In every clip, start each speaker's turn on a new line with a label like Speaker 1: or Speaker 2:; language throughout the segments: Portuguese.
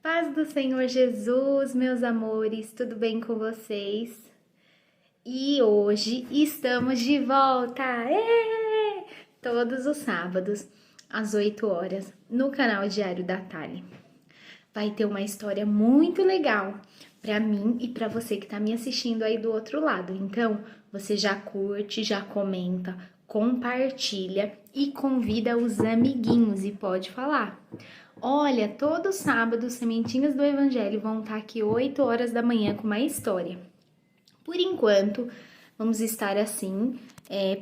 Speaker 1: Paz do Senhor Jesus, meus amores, tudo bem com vocês? E hoje estamos de volta! Todos os sábados, às 8 horas, no canal Diário da Thali. Vai ter uma história muito legal para mim e para você que tá me assistindo aí do outro lado. Então, você já curte, já comenta, compartilha e convida os amiguinhos e pode falar. Olha, todo sábado, Sementinhas do Evangelho vão estar aqui 8 horas da manhã com uma história. Por enquanto, vamos estar assim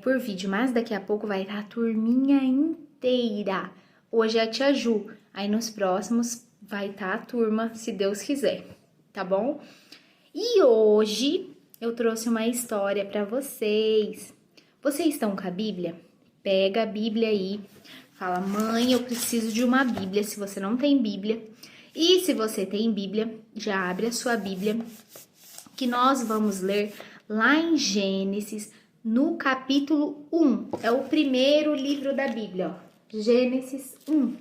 Speaker 1: por vídeo, mas daqui a pouco vai estar a turminha inteira. Hoje é a tia Ju, aí nos próximos vai estar a turma, se Deus quiser, tá bom? E hoje eu trouxe uma história para vocês. Vocês estão com a Bíblia? Pega a Bíblia aí. Fala, mãe, eu preciso de uma Bíblia, se você não tem Bíblia. E se você tem Bíblia, já abre a sua Bíblia, que nós vamos ler lá em Gênesis, no capítulo 1. É o primeiro livro da Bíblia, ó. Gênesis 1.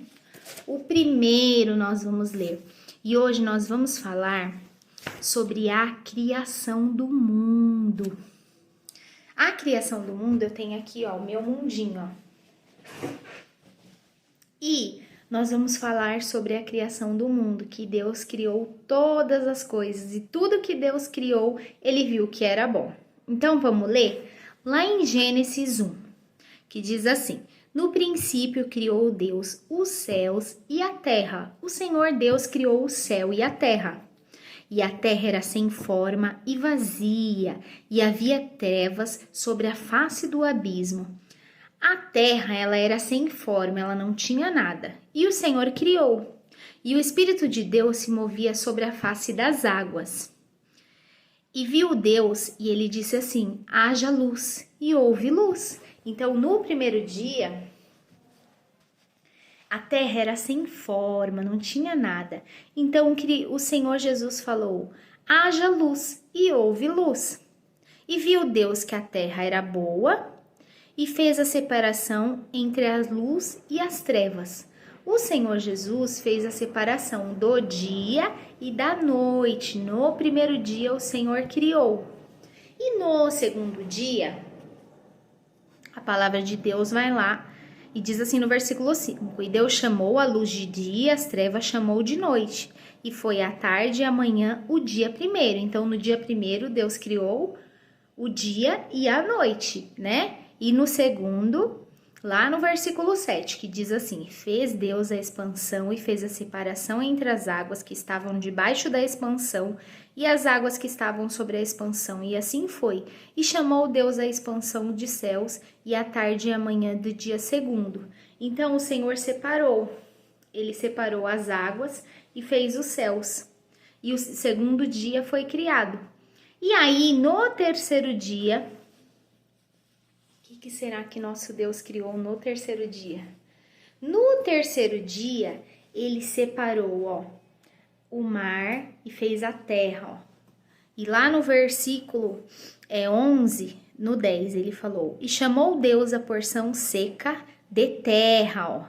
Speaker 1: O primeiro nós vamos ler. E hoje nós vamos falar sobre a criação do mundo. A criação do mundo, eu tenho aqui, ó, o meu mundinho, ó. E nós vamos falar sobre a criação do mundo, que Deus criou todas as coisas e tudo que Deus criou, ele viu que era bom. Então vamos ler lá em Gênesis 1, que diz assim: no princípio criou Deus os céus e a terra. O Senhor Deus criou o céu e a terra. E a terra era sem forma e vazia, e havia trevas sobre a face do abismo. A terra, ela era sem forma, ela não tinha nada. E o Senhor criou. E o Espírito de Deus se movia sobre a face das águas. E viu Deus, e ele disse assim: haja luz, e houve luz. Então, no primeiro dia, a terra era sem forma, não tinha nada. Então, o Senhor Jesus falou: haja luz, e houve luz. E viu Deus que a terra era boa, e fez a separação entre a luz e as trevas. O Senhor Jesus fez a separação do dia e da noite. No primeiro dia, o Senhor criou. E no segundo dia, a palavra de Deus vai lá e diz assim no versículo 5: e Deus chamou a luz de dia, as trevas chamou de noite. E foi a tarde e a manhã o dia primeiro. Então, no dia primeiro, Deus criou o dia e a noite, né? E no segundo, lá no versículo 7, que diz assim: fez Deus a expansão e fez a separação entre as águas que estavam debaixo da expansão e as águas que estavam sobre a expansão. E assim foi. E chamou Deus a expansão de céus e a tarde e a manhã do dia segundo. Então o Senhor separou. Ele separou as águas e fez os céus. E o segundo dia foi criado. E aí, no terceiro dia, o que será que nosso Deus criou no terceiro dia? No terceiro dia, ele separou, ó, o mar e fez a terra, ó. E lá no versículo 11, no 10, ele falou: e chamou Deus a porção seca de terra, ó.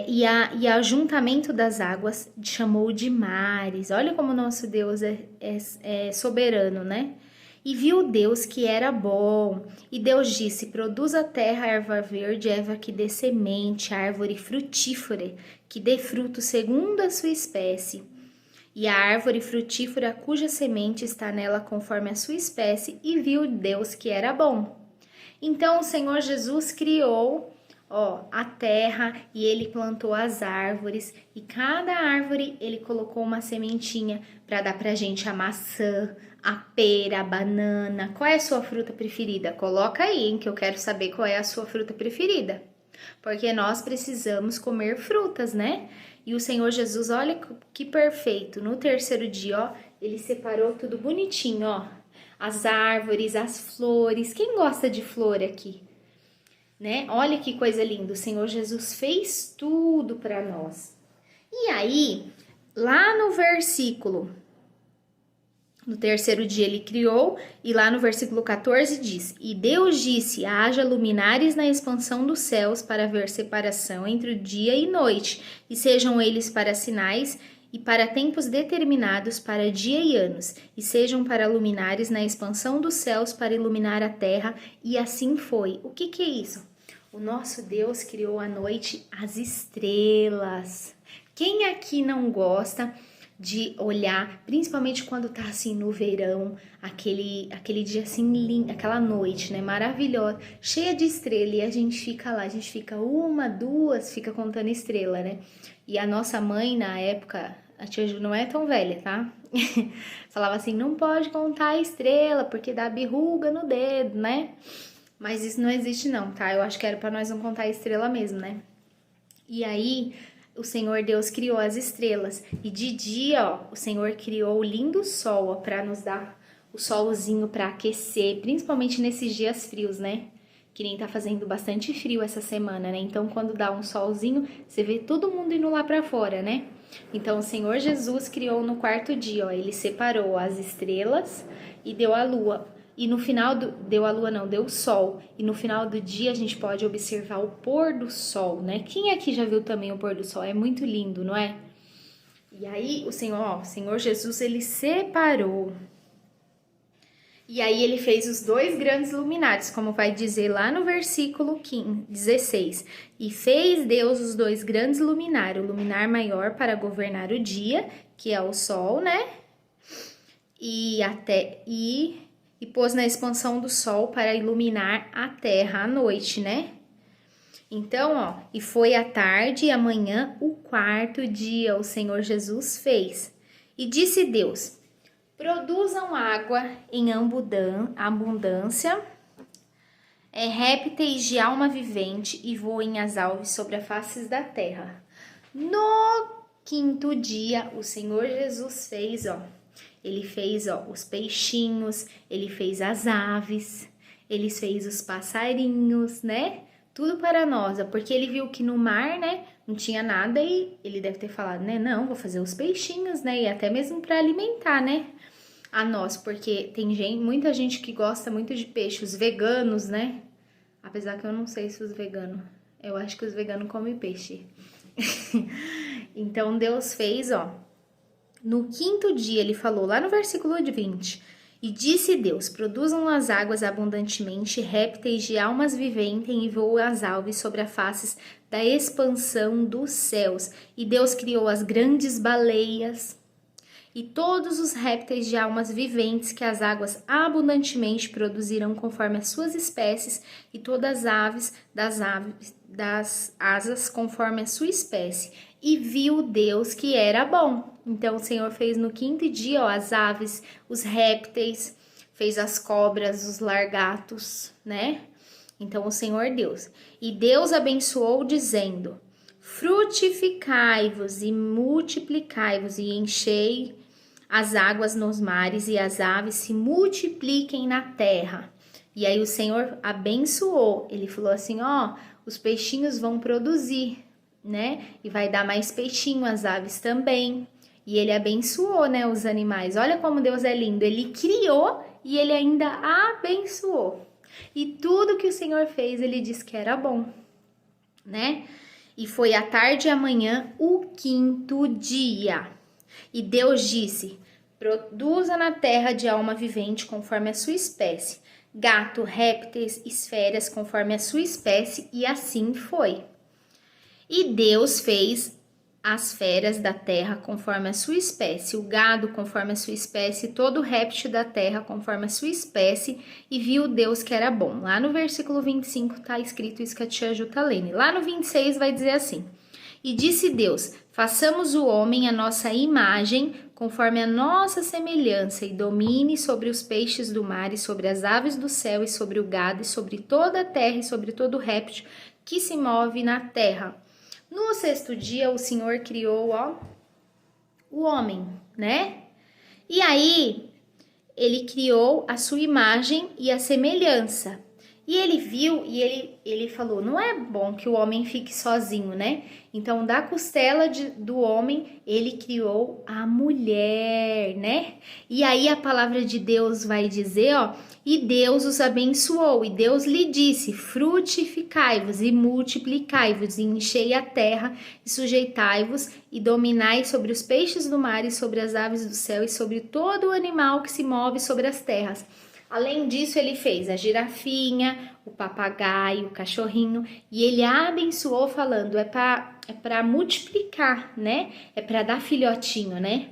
Speaker 1: E ajuntamento das águas chamou de mares. Olha como nosso Deus é soberano, né? E viu Deus que era bom. E Deus disse: produz a terra erva verde, erva que dê semente, árvore frutífera, que dê fruto segundo a sua espécie. E a árvore frutífera cuja semente está nela conforme a sua espécie. E viu Deus que era bom. Então o Senhor Jesus criou, ó, a terra, e ele plantou as árvores, e cada árvore ele colocou uma sementinha para dar pra gente a maçã, a pera, a banana. Qual é a sua fruta preferida? Coloca aí, hein, que eu quero saber qual é a sua fruta preferida. Porque nós precisamos comer frutas, né? E o Senhor Jesus, olha que perfeito. No terceiro dia, ó, ele separou tudo bonitinho, ó. As árvores, as flores. Quem gosta de flor aqui? Né? Olha que coisa linda, o Senhor Jesus fez tudo para nós. E aí, lá no versículo No terceiro dia ele criou, e lá no versículo 14 diz: E Deus disse: haja luminares na expansão dos céus para haver separação entre o dia e noite, e sejam eles para sinais e para tempos determinados, para dia e anos, e sejam para luminares na expansão dos céus para iluminar a terra. E assim foi. O que é isso? O nosso Deus criou à noite as estrelas. Quem aqui não gosta de olhar, principalmente quando tá assim no verão, aquele dia assim lindo, aquela noite, né, maravilhosa, cheia de estrela, e a gente fica lá, a gente fica uma, duas, fica contando estrela, né? E a nossa mãe, na época, a tia Ju não é tão velha, tá? Falava assim, não pode contar a estrela, porque dá berruga no dedo, né? Mas isso não existe não, tá? Eu acho que era pra nós não contar a estrela mesmo, né? E aí, o Senhor Deus criou as estrelas. E de dia, ó, o Senhor criou o lindo sol, ó, pra nos dar o solzinho pra aquecer, principalmente nesses dias frios, né? Que nem tá fazendo bastante frio essa semana, né? Então, quando dá um solzinho, você vê todo mundo indo lá pra fora, né? Então, o Senhor Jesus criou no quarto dia, ó, ele separou as estrelas e deu a lua. E no final deu a lua não, deu o sol. E no final do dia a gente pode observar o pôr do sol, né? Quem aqui já viu também o pôr do sol? É muito lindo, não é? E aí o Senhor Jesus, ele separou. E aí ele fez os dois grandes luminares, como vai dizer lá no versículo 16. E fez Deus os dois grandes luminares, o luminar maior para governar o dia, que é o sol, né? E pôs na expansão do sol para iluminar a terra à noite, né? Então, ó, e foi a tarde e a manhã, o quarto dia o Senhor Jesus fez. E disse Deus: produzam água em abundância, répteis de alma vivente, e voem as aves sobre as faces da terra. No quinto dia, o Senhor Jesus fez, ó, ele fez, ó, os peixinhos, ele fez as aves, ele fez os passarinhos, né? Tudo para nós, ó, porque ele viu que no mar, né, não tinha nada e ele deve ter falado, né, não, vou fazer os peixinhos, né, e até mesmo para alimentar, né, a nós, porque tem muita gente que gosta muito de peixe, os veganos, né, apesar que eu não sei se os veganos, eu acho que os veganos comem peixe. Então Deus fez, ó, no quinto dia ele falou lá no versículo 20, e disse Deus, produzam as águas abundantemente, répteis de almas viventes, e voam as aves sobre as faces da expansão dos céus. E Deus criou as grandes baleias e todos os répteis de almas viventes que as águas abundantemente produziram conforme as suas espécies, e todas as aves das asas conforme a sua espécie. E viu Deus que era bom. Então o Senhor fez no quinto dia, ó, as aves, os répteis, fez as cobras, os largatos, né? Então o Senhor Deus. E Deus abençoou dizendo: frutificai-vos e multiplicai-vos e enchei as águas nos mares, e as aves se multipliquem na terra. E aí o Senhor abençoou. Ele falou assim, ó, os peixinhos vão produzir, né? E vai dar mais peixinho, as aves também. E ele abençoou, né, os animais. Olha como Deus é lindo. Ele criou e ele ainda abençoou. E tudo que o Senhor fez, ele disse que era bom, né? E foi à tarde e à manhã, o quinto dia. E Deus disse: produza na terra de alma vivente conforme a sua espécie, gato, répteis, esferas conforme a sua espécie, e assim foi. E Deus fez as feras da terra conforme a sua espécie, o gado conforme a sua espécie, todo réptil da terra conforme a sua espécie, e viu Deus que era bom. Lá no versículo 25 está escrito isso que a tia Ju tá lendo. Lá no 26 vai dizer assim: e disse Deus, façamos o homem à nossa imagem, conforme a nossa semelhança, e domine sobre os peixes do mar, e sobre as aves do céu, e sobre o gado, e sobre toda a terra, e sobre todo réptil que se move na terra. No sexto dia, o Senhor criou, ó, o homem, né? E aí, ele criou a sua imagem e a semelhança. E ele viu e ele falou, não é bom que o homem fique sozinho, né? Então, da costela do homem, ele criou a mulher, né? E aí a palavra de Deus vai dizer, ó, e Deus os abençoou, e Deus lhe disse, frutificai-vos e multiplicai-vos, e enchei a terra, e sujeitai-vos, e dominai sobre os peixes do mar, e sobre as aves do céu, e sobre todo o animal que se move sobre as terras. Além disso, ele fez a girafinha, o papagaio, o cachorrinho, e ele abençoou falando, é para multiplicar, né? É para dar filhotinho, né?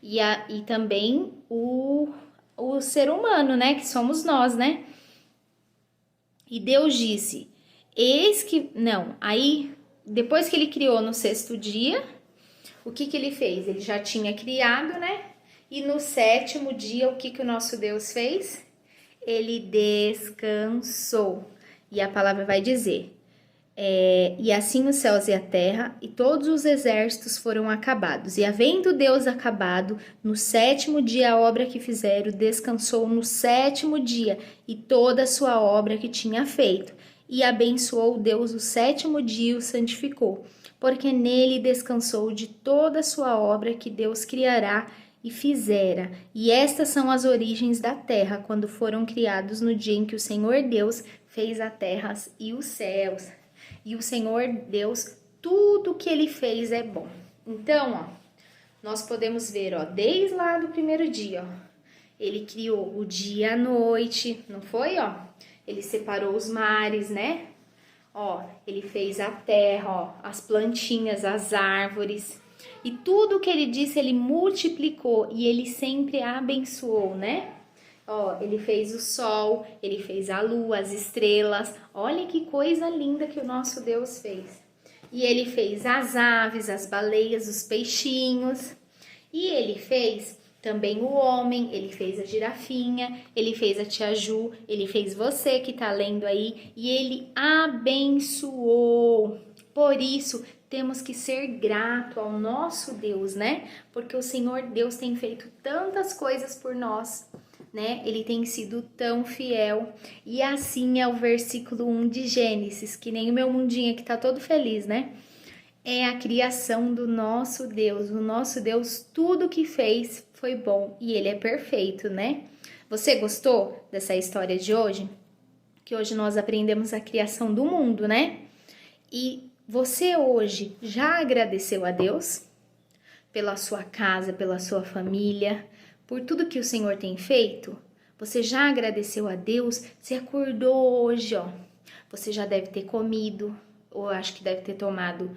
Speaker 1: E também o ser humano, né? Que somos nós, né? E Deus disse, eis que... Não, aí, depois que ele criou no 6º dia, o que ele fez? Ele já tinha criado, né? E no 7º dia, o que o nosso Deus fez? Ele descansou. E a palavra vai dizer, e assim os céus e a terra e todos os exércitos foram acabados. E havendo Deus acabado, no 7º dia a obra que fizeram, descansou no 7º dia e toda a sua obra que tinha feito. E abençoou Deus o 7º dia e o santificou, porque nele descansou de toda a sua obra que Deus criará e fizera. E estas são as origens da terra, quando foram criados no dia em que o Senhor Deus fez a terra e os céus. E o Senhor Deus, tudo que ele fez é bom. Então, ó, nós podemos ver, ó, desde lá do 1º dia, ó, ele criou o dia e a noite, não foi, ó? Ele separou os mares, né? Ó, ele fez a terra, ó, as plantinhas, as árvores. E tudo que ele disse, ele multiplicou e ele sempre abençoou, né? Ó, ele fez o sol, ele fez a lua, as estrelas. Olha que coisa linda que o nosso Deus fez. E ele fez as aves, as baleias, os peixinhos. E ele fez também o homem, ele fez a girafinha, ele fez a tia Ju, ele fez você que tá lendo aí. E ele abençoou. Por isso, temos que ser grato ao nosso Deus, né? Porque o Senhor Deus tem feito tantas coisas por nós, né? Ele tem sido tão fiel. E assim é o versículo 1 de Gênesis, que nem o meu mundinho aqui tá todo feliz, né? É a criação do nosso Deus. O nosso Deus, tudo que fez foi bom e ele é perfeito, né? Você gostou dessa história de hoje? Que hoje nós aprendemos a criação do mundo, né? E você hoje já agradeceu a Deus pela sua casa, pela sua família, por tudo que o Senhor tem feito? Você já agradeceu a Deus? Você acordou hoje, ó. Você já deve ter comido, ou acho que deve ter tomado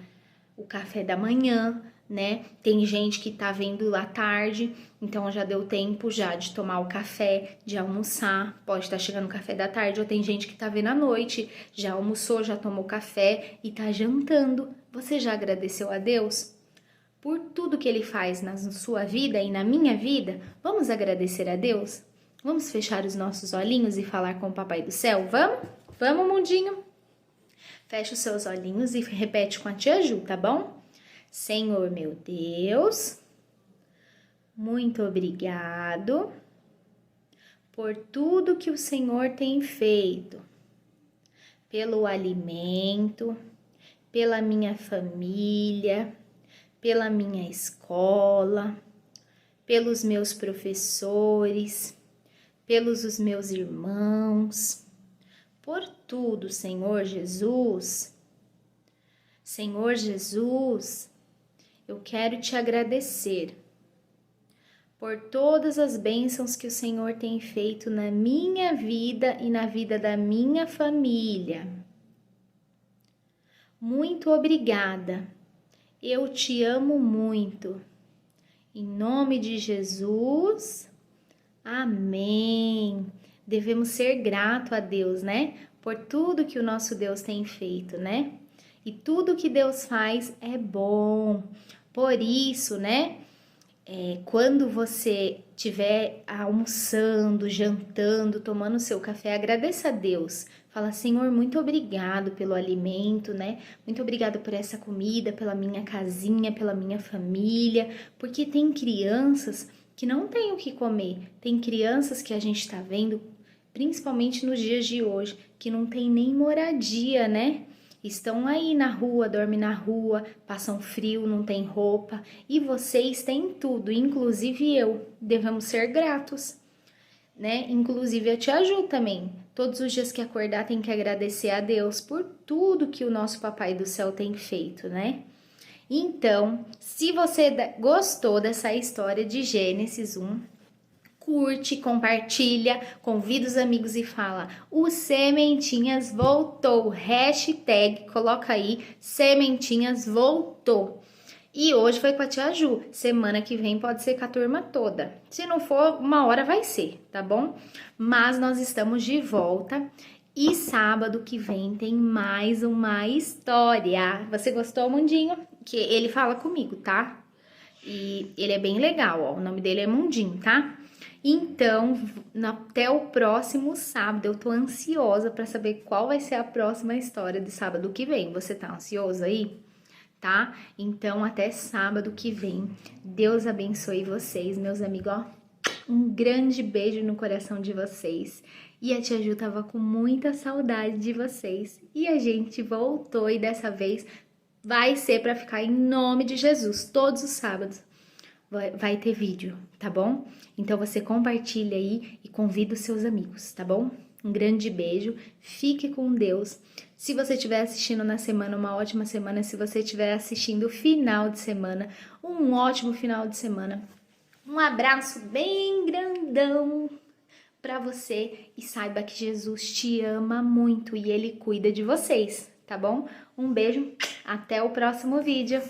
Speaker 1: o café da manhã, né? Tem gente que tá vendo à tarde, então já deu tempo já de tomar o café, de almoçar, pode estar chegando o café da tarde, ou tem gente que tá vendo à noite, já almoçou, já tomou café e tá jantando. Você já agradeceu a Deus por tudo que ele faz na sua vida e na minha vida? Vamos agradecer a Deus? Vamos fechar os nossos olhinhos e falar com o Papai do Céu? Vamos? Vamos, mundinho? Fecha os seus olhinhos e repete com a tia Ju, tá bom? Senhor meu Deus, muito obrigado por tudo que o Senhor tem feito, pelo alimento, pela minha família, pela minha escola, pelos meus professores, pelos os meus irmãos, por tudo, Senhor Jesus. Senhor Jesus, eu quero te agradecer por todas as bênçãos que o Senhor tem feito na minha vida e na vida da minha família. Muito obrigada. Eu te amo muito. Em nome de Jesus, amém. Devemos ser gratos a Deus, né? Por tudo que o nosso Deus tem feito, né? E tudo que Deus faz é bom. Por isso, né? Quando você estiver almoçando, jantando, tomando seu café, agradeça a Deus. Fala, Senhor, muito obrigado pelo alimento, né? Muito obrigado por essa comida, pela minha casinha, pela minha família. Porque tem crianças que não têm o que comer. Tem crianças que a gente está vendo principalmente nos dias de hoje, que não tem nem moradia, né? Estão aí na rua, dormem na rua, passam frio, não tem roupa, e vocês têm tudo, inclusive eu. Devemos ser gratos, né? Inclusive a tia Ju também. Todos os dias que acordar tem que agradecer a Deus por tudo que o nosso Papai do Céu tem feito, né? Então, se você gostou dessa história de Gênesis 1, curte, compartilha, convida os amigos e fala: o Sementinhas voltou. Hashtag, coloca aí, Sementinhas voltou. E hoje foi com a tia Ju. Semana que vem pode ser com a turma toda. Se não for, uma hora vai ser, tá bom? Mas nós estamos de volta. E sábado que vem tem mais uma história. Você gostou, Mundinho? Que ele fala comigo, tá? E ele é bem legal, ó. O nome dele é Mundinho, tá? Então, até o próximo sábado. Eu tô ansiosa para saber qual vai ser a próxima história de sábado que vem. Você tá ansioso aí? Tá? Então, até sábado que vem. Deus abençoe vocês, meus amigos, ó. Um grande beijo no coração de vocês. E a tia Ju tava com muita saudade de vocês. E a gente voltou e dessa vez vai ser para ficar em nome de Jesus. Todos os sábados vai ter vídeo, tá bom? Então você compartilha aí e convida os seus amigos, tá bom? Um grande beijo, fique com Deus. Se você estiver assistindo na semana, uma ótima semana. Se você estiver assistindo o final de semana, um ótimo final de semana. Um abraço bem grandão para você e saiba que Jesus te ama muito e Ele cuida de vocês, tá bom? Um beijo, até o próximo vídeo.